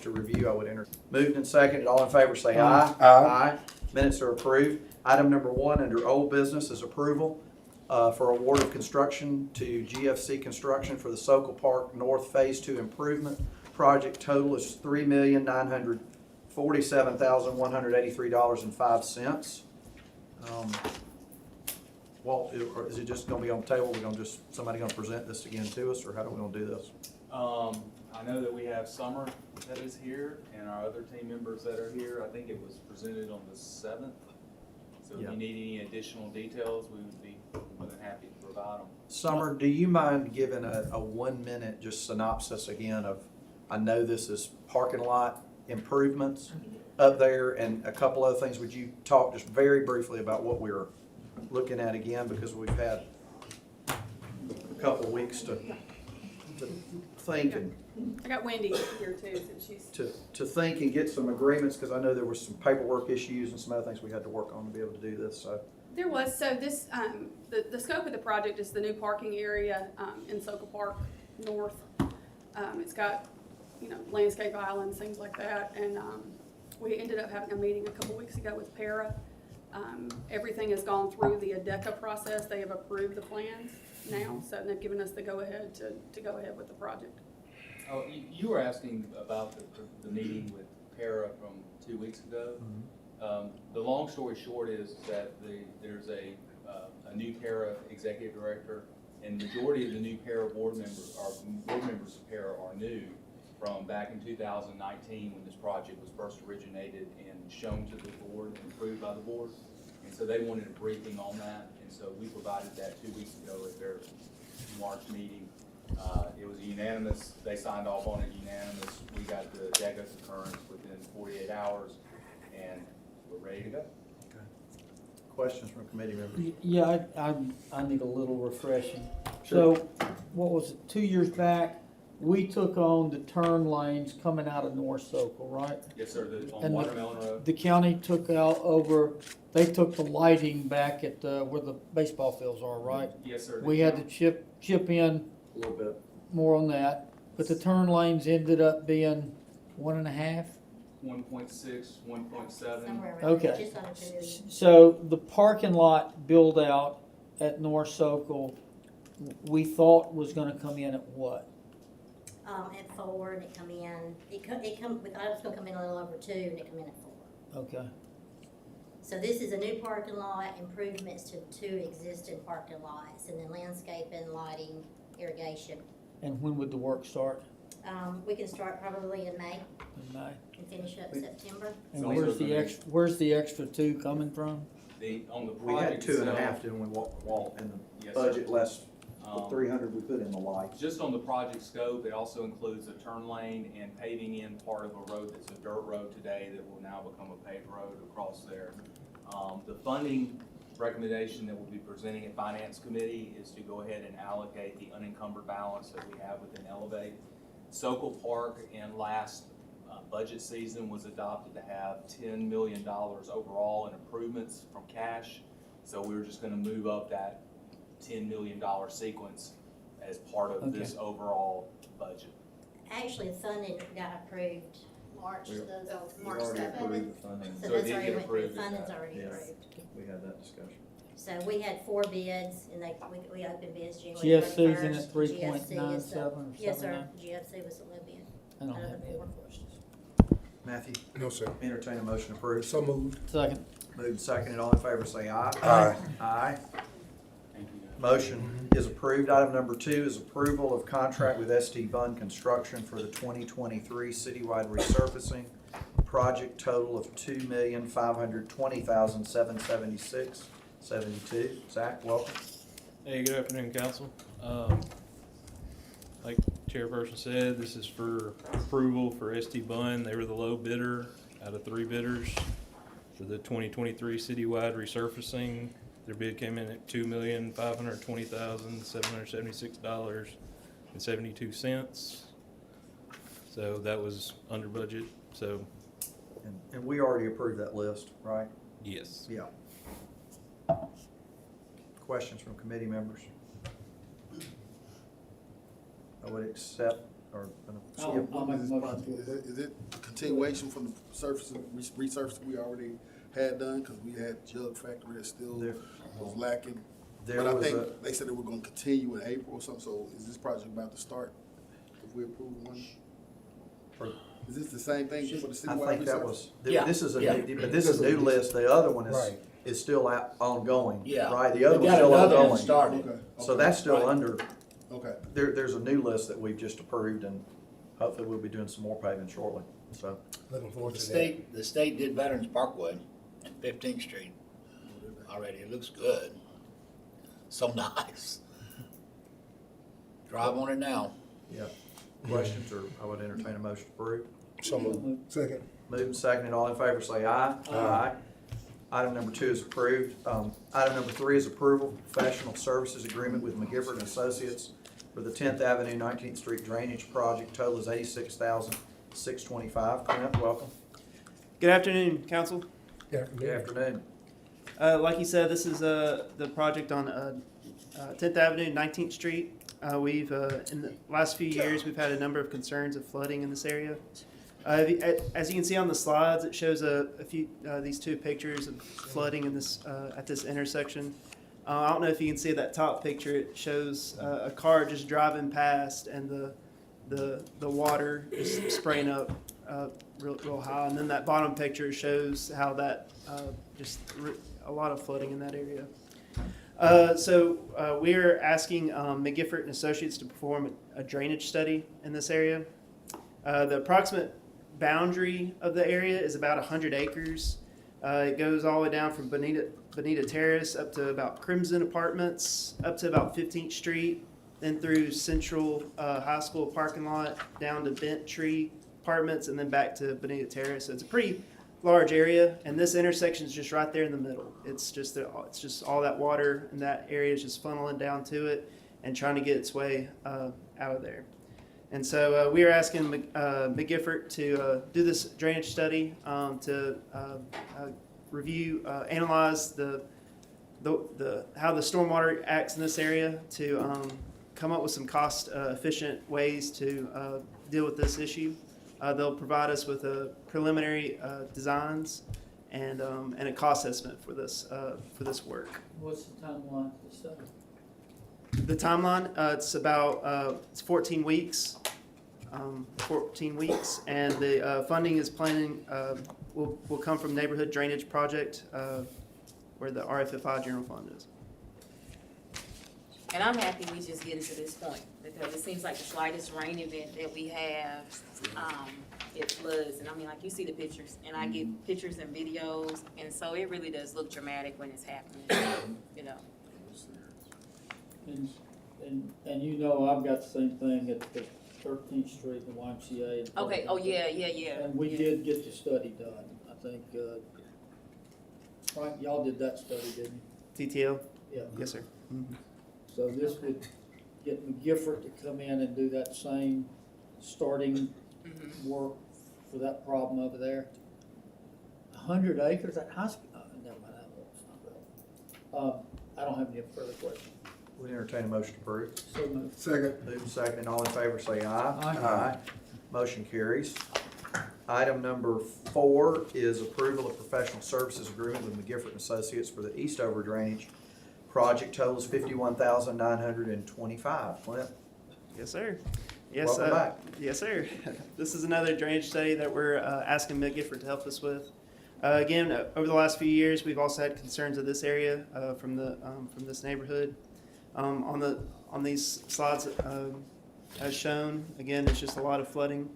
to review, I would enter. Moved and seconded, all in favor say aye. Aye. Minutes are approved. Item number 1 under old business is approval for award of construction to GFC Construction for the Sokol Park North Phase 2 improvement project. Total is $3,947,183.05. Walt, is it just gonna be on the table? Somebody gonna present this again to us, or how do we gonna do this? I know that we have Summer that is here and our other team members that are here. I think it was presented on the 7th. So if Yeah. you need any additional details, we would be more than happy to provide them. Summer, do you mind giving a 1-minute just synopsis again of, I know this is parking lot improvements up there and a couple other things. Would you talk just very briefly about what we're looking at again, because we've had a couple of weeks to think and I got Wendy here too, since she's. to think and get some agreements, because I know there were some paperwork issues and some other things we had to work on to be able to do this, so. There was, so this, the scope of the project is the new parking area, in Sokol Park North. It's got, landscape islands, things like that, and, we ended up having a meeting a couple weeks ago with Para. Everything has gone through the ADECA process. They have approved the plans now, so they've given us the go-ahead to go ahead with the project. Oh, you were asking about the meeting with Para from 2 weeks ago. The long story short is that there's a new Para executive director, and majority of the new Para board members of Para are new from back in 2019 when this project was first originated and shown to the board and approved by the board. And so they wanted a briefing on that, and so we provided that 2 weeks ago at their March meeting. It was unanimous, they signed off on it unanimous. We got the DECA concurrence within 48 hours, and we're ready to go. Okay. Questions from committee members? Yeah, I need a little refreshing. Sure. So, what was it, 2 years back, we took on the turn lanes coming out of North Sokol, right? Yes, sir, on And Watermelon Road. The county took they took the lighting back at where the baseball fields are, right? Yes, sir. We had to chip in A little bit. more on that, but the turn lanes ended up being 1.5. 1.6, 1.7. Somewhere around there, Okay. just under 2 million. So the parking lot build out at North Sokol, we thought was gonna come in at what? At 4, and it come in, we thought it was gonna come in a little over 2, and it come in at 4. Okay. So this is a new parking lot, improvements to 2 existing parking lots, and then landscaping, lighting, irrigation. And when would the work start? We can start probably in May In May? and finish up September. And So where's the extra 2 coming from? On the We had project 2.5, itself, didn't we, Walt, in the Yes, budget, sir. less the 300 we put in the lights. Just on the project scope, it also includes a turn lane and paving in part of a road that's a dirt road today that will now become a paved road across there. The funding recommendation that we'll be presenting at Finance Committee is to go ahead and allocate the unencumbered balance that we have within Elevate. Sokol Park in last budget season was adopted to have $10 million overall in improvements from cash. So we were just gonna move up that $10 million sequence as part of this overall budget. Actually, the funding got approved March We- March We already 7th. approved the funding. So So it that's did already get went through, approved the at funding's that. already Yes. approved. We had that discussion. So we had 4 bids, and we opened bids January 31st. GFC's in at GFC is 3.97 or Yes, sir, 79? GFC was the low bid. I don't Out of have the any 4. other questions. Matthew, No, sir. entertain a motion approved. So moved. Second. Moved and seconded, all in favor say aye. Aye. Aye. Thank you. Motion is approved. Item number 2 is approval of contract with ST Bund Construction for the 2023 citywide resurfacing project. Total of $2,520,776.72. Zach, welcome. Hey, good afternoon, council. Like Chairperson said, this is for approval for ST Bund. They were the low bidder out of 3 bidders for the 2023 citywide resurfacing. Their bid came in at $2,520,776.72. So that was under budget, so And we already approved that list, right? yes. Yeah. Questions from committee members? I would accept or? I'll make a Is motion to approve. is it a continuation from the resurfacing we already had done? Cause we had Jug Factory that still There- was lacking. There But I was think a, they said they were gonna continue in April or something, so is this project about to start? If we approve one? For- Is this the same thing for the I citywide think that resurfacing? was, Yeah, this is a, yeah. new- but this is a new list, the other one Right. is still ongoing, Yeah. right? The other We one's got still another one ongoing. started. Okay. So that's still Right. under, Okay. there's a new list that we've just approved, and hopefully we'll be doing some more paving shortly, so. Looking forward to that. The state did Veterans Parkway and 15th Street already. It looks good. So nice. Drive on it now. Yeah. Questions, or I would entertain a motion to approve? So moved. Second. Moving second, and all in favor say aye. Aye. Item number 2 is approved. Item number 3 is approval of professional services agreement with McGifford and Associates for the 10th Avenue, 19th Street Drainage Project. Total is $86,625. Clint, welcome. Good afternoon, council. Good afternoon. Like you said, this is the project on 10th Avenue, 19th Street. We've in the last few years, we've had a number of concerns of flooding in this area. As you can see on the slides, it shows a few these two pictures of flooding in this at this intersection. I don't know if you can see that top picture. It shows a car just driving past, and the water is spraying up real high. And then that bottom picture shows how that a lot of flooding in that area. So we're asking McGifford and Associates to perform a drainage study in this area. The approximate boundary of the area is about 100 acres. It goes all the way down from Bonita Terrace up to about Crimson Apartments, up to about 15th Street, then through Central High School parking lot, down to Bent Tree Apartments, and then back to Bonita Terrace. So it's a pretty large area, and this intersection is just right there in the middle. It's just all that water in that area is just funneling down to it and trying to get its way out of there. And so we are asking McGifford to do this drainage study to review, analyze how the stormwater acts in this area, to come up with some cost-efficient ways to deal with this issue. They'll provide us with preliminary designs and a cost estimate for this work. What's the timeline for the study? The timeline, it's about it's 14 weeks. 14 weeks, and the funding is planning will come from Neighborhood Drainage Project, where the RFFI General Fund is. And I'm happy we just getting to this point, because it seems like the slightest rain event that we have, it floods. And I mean, like, you see the pictures, and I get pictures and videos, and so it really does look dramatic when it's happening, you know. And you know, I've got the same thing at the 13th Street and the YMCA. Okay, oh, yeah. And we did get the study done, I think, right, y'all did that study, didn't TTL? you? Yeah. Yes, sir. Mhm. So this would get McGifford to come in and do that same starting work for that problem over there. 100 acres at high school, never mind, that's not relevant. I don't have any further questions. We entertain a motion to approve. So moved. Second. Moving second, and all in favor say aye. Aye. Motion carries. Item number 4 is approval of professional services agreement with McGifford and Associates for the Eastover Drainage Project. Totals $51,925. Clint? Yes, sir. Yes, Welcome back. Yes, sir. This is another drainage study that we're asking McGifford to help us with. Again, over the last few years, we've also had concerns of this area from this neighborhood. On these slides, as shown, again, it's just a lot of flooding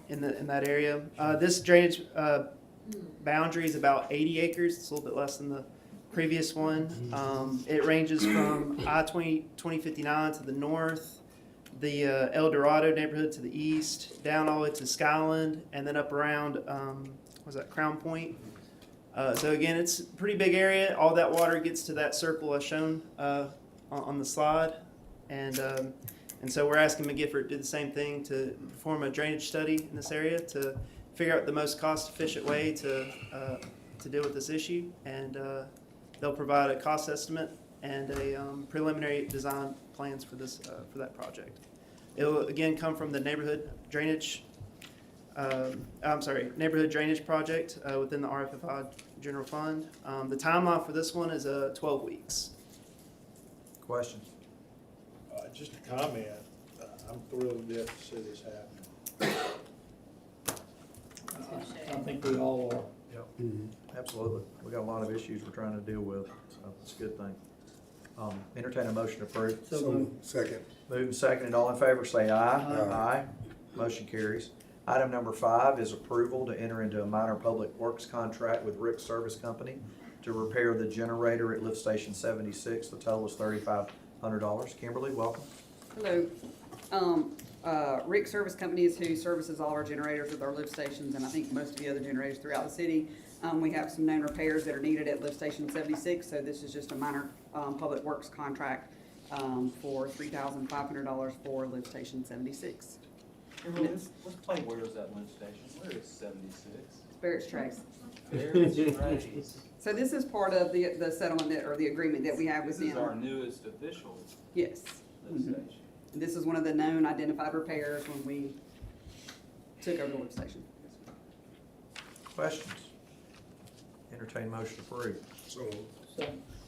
in that area. This drainage boundary is about 80 acres. It's a little bit less than the previous one. It ranges from I-2059 to the north, the El Dorado neighborhood to the east, down all the way to Skyland, and then up around Crown Point. So again, it's a pretty big area. All that water gets to that circle as shown on the slide, and so we're asking McGifford to do the same thing, to perform a drainage study in this area to figure out the most cost-efficient way to deal with this issue, and they'll provide a cost estimate and a preliminary design plans for that project. It will again come from the neighborhood drainage, neighborhood drainage project within the RFFI general fund. The timeline for this one is 12 weeks. Questions? Just a comment, I'm thrilled to death to see this happen. I think we all are. Absolutely. We got a lot of issues we're trying to deal with, so it's a good thing. Entertain a motion to approve. So moved. Second. Moving second, and all in favor say aye. Aye. Motion carries. Item number 5 is approval to enter into a minor public works contract with Rick Service Company to repair the generator at lift station 76. The total is $3,500. Kimberly, welcome. Hello. Rick Service Company is who services all of our generators with our lift stations, and I think most of the other generators throughout the city. We have some known repairs that are needed at lift station 76, so this is just a minor public works contract for $3,500 for lift station 76. Let's play where's that lift station? Where is 76? Barrett's Trace. There's Trace. So this is part of the settlement or the agreement that we have with This is them. our newest official Yes. lift station. This is one of the known identified repairs when we took over the lift station. Questions? Entertain motion to approve. So,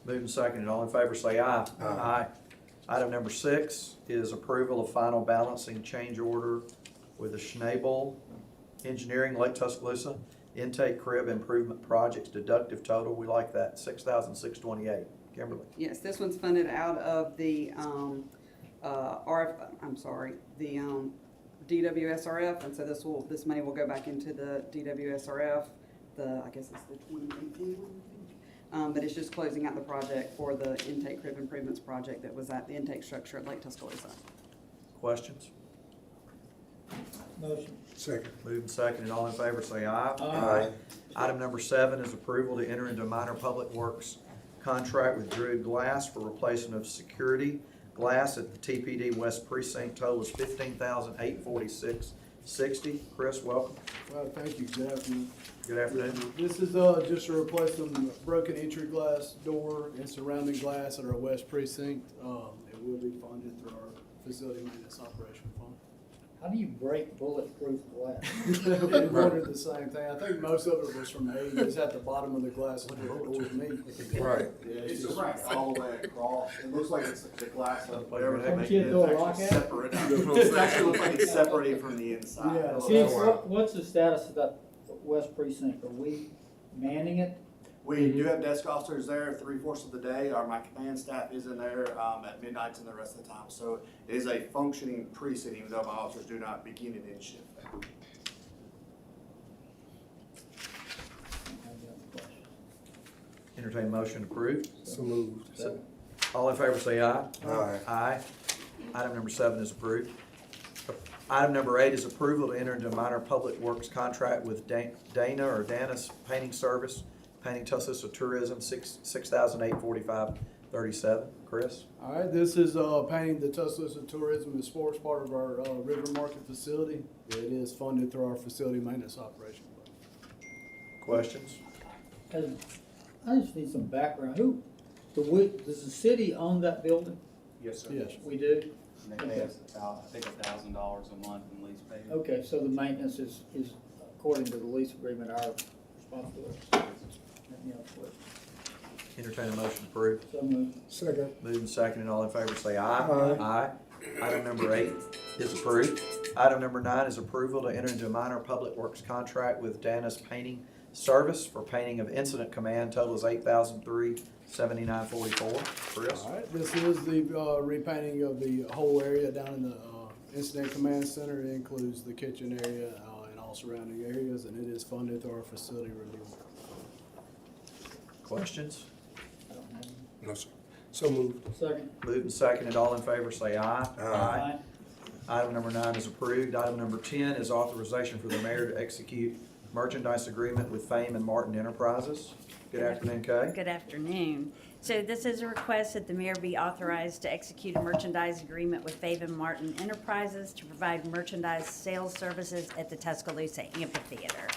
Moving second, and all in favor say aye. Aye. Item number 6 is approval of final balancing change order with the Schnabel Engineering, Lake Tuscaloosa, intake crib improvement projects, deductive total, we like that, $6,628. Kimberly? Yes, this one's funded out of the, DWSRF, and so this money will go back into the DWSRF, I guess it's the 2018 one. But it's just closing out the project for the intake crib improvements project that was at the intake structure at Lake Tuscaloosa. Questions? Motion. second. Moving second, and all in favor say aye. Aye. Item number 7 is approval to enter into a minor public works contract with Druid Glass for replacement of security glass at the TPD West Precinct. Total is $15,846.60. Chris, welcome. Thank you, good afternoon. Good afternoon. This is just to replace some broken entry glass door and surrounding glass at our west precinct. It will be funded through our facility maintenance operation fund. How do you break bulletproof glass? We wondered the same thing. I think most of it was from the 80s at the bottom of the glass where the doors meet. Right. Yeah, It's just- just all the way across. It looks like it's the glass of whatever they Some make kid it, throw a it's rock actually at it? separate. It actually looks like it's separated from the inside. Yeah, It Chief, looks- what's the status of that west precinct? Are we manning it? We do have desk officers there 3/4 of the day. My command staff is in there at midnight and the rest of the time. So it is a functioning precinct, even though my officers do not begin and end shift there. Entertain motion approved. So moved. All in favor say aye. Aye. Aye. Item number 7 is approved. Item number 8 is approval to enter into a minor public works contract with Dana's Painting Service, Painting Tuscaloosa Tourism, $6,845.37. Chris? All right, this is painting the Tuscaloosa Tourism and Sports, part of our River Market facility. It is funded through our facility maintenance operation fund. Questions? I just need some background. Does the city own that building? Yes, sir. Yes. We do? And they pay us about, I think, $1,000 a month in lease payment. Okay, so the maintenance is according to the lease agreement, our responsibility. Yeah, what- Entertain a motion approved. So moved. Second. Moving second, and all in favor say aye. Aye. Aye. Item number 8 is approved. Item number 9 is approval to enter into a minor public works contract with Dana's Painting Service for painting of incident command. Total is $8,379.44. Chris? All right, this is the repainting of the whole area down in the Incident Command Center. It includes the kitchen area and all surrounding areas, and it is funded through our facility review. Questions? I don't have any. No, sir. So moved. Second. Moving second, and all in favor say aye. Aye. Item number 9 is approved. Item number 10 is authorization for the mayor to execute merchandise agreement with Fame and Martin Enterprises. Good afternoon, Kay. Good afternoon. So this is a request that the mayor be authorized to execute a merchandise agreement with Fave and Martin Enterprises to provide merchandise sales services at the Tuscaloosa Amphitheater.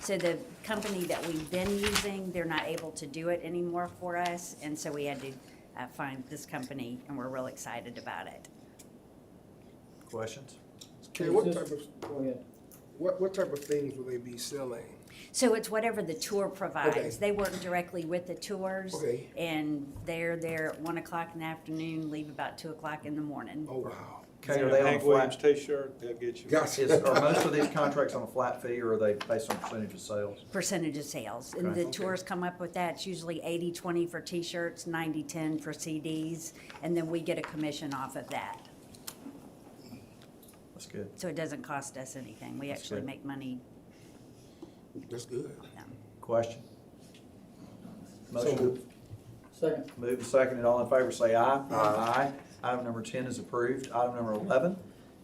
So the company that we've been using, they're not able to do it anymore for us, and so we had to find this company, and we're real excited about it. Questions? Okay, what type of, go ahead. What type of things will they be selling? So it's whatever the tour provides. Okay. They work directly with the tours. Okay. And they're there at 1 o'clock in the afternoon, leave about 2 o'clock in the morning. Oh, wow. Okay, are they on a Hank Williams flat? t-shirt, they'll get you. Gotcha. Are most of these contracts on a flat fee, or are they based on percentage of sales? Percentage of sales. And Okay. the tours come up with that. It's usually 80-20 for t-shirts, 90-10 for CDs, and then we get a commission off of that. That's good. So it doesn't cost us anything. We That's actually good. make money. That's good. Question? Motion Second. moved and seconded. All in favor say aye. Aye. Item number 10 is approved. Item number 11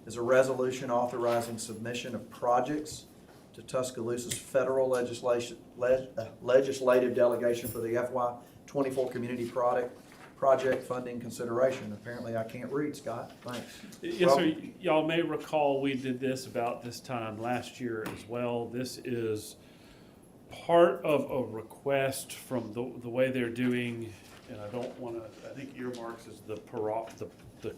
is a resolution authorizing submission of projects to Tuscaloosa's federal legislative delegation for the FY '24 community project funding consideration. Apparently I can't read, Scott. Thanks. Yes, sir. Welcome. Y'all may recall we did this about this time last year as well. This is part of a request from the way they're doing, and I don't want to, I think earmarks is the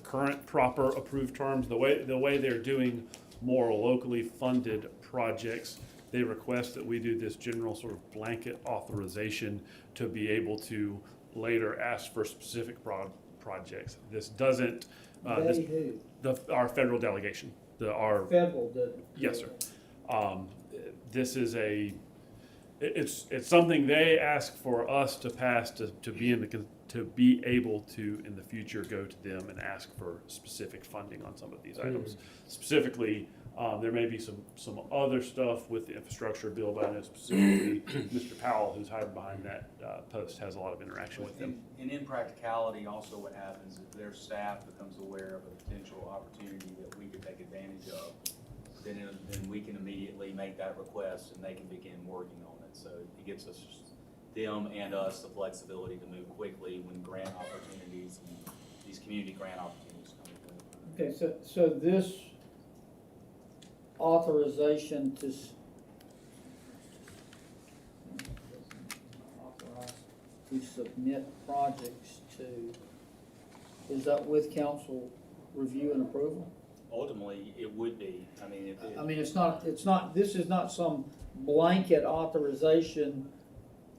current proper approved terms. The way they're doing more locally funded projects, they request that we do this general sort of blanket authorization to be able to later ask for specific projects. This doesn't, They who? our federal delegation, our Federal, the. yes, sir. This is it's something they ask for us to pass to be able to in the future go to them and ask for specific funding on some of these items. Specifically, there may be some other stuff with the infrastructure bill, but I know specifically Mr. Powell, who's hiding behind that post, has a lot of interaction with them. And in practicality, also what happens is their staff becomes aware of a potential opportunity that we could take advantage of, then we can immediately make that request and they can begin working on it. So it gives us, them and us, the flexibility to move quickly when grant opportunities and these community grant opportunities come through. Okay, so this authorization to submit projects to, is that with council review and approval? Ultimately, it would be. I mean, I mean, it's not, this is not some blanket authorization,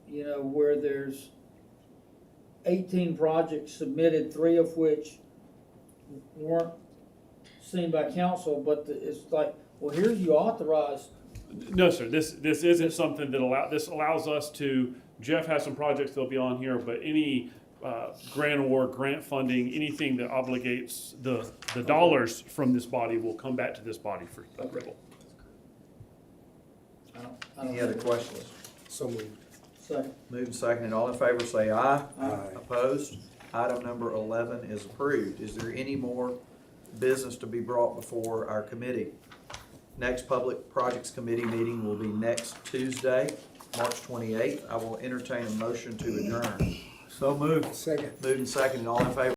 you know, where there's 18 projects submitted, 3 of which weren't seen by council, but it's like, well, here's you authorized. No, sir. This isn't something that this allows us to. Jeff has some projects that'll be on here, but any grant award, grant funding, anything that obligates the dollars from this body will come back to this body for approval. I don't Any other know. questions? So moved. Second. Moved and seconded. All in favor say aye. Aye. Opposed? Item number 11 is approved. Is there any more business to be brought before our committee? Next Public Projects Committee meeting will be next Tuesday, March 28th. I will entertain a motion to adjourn. So moved. Second. Moved and seconded. All in favor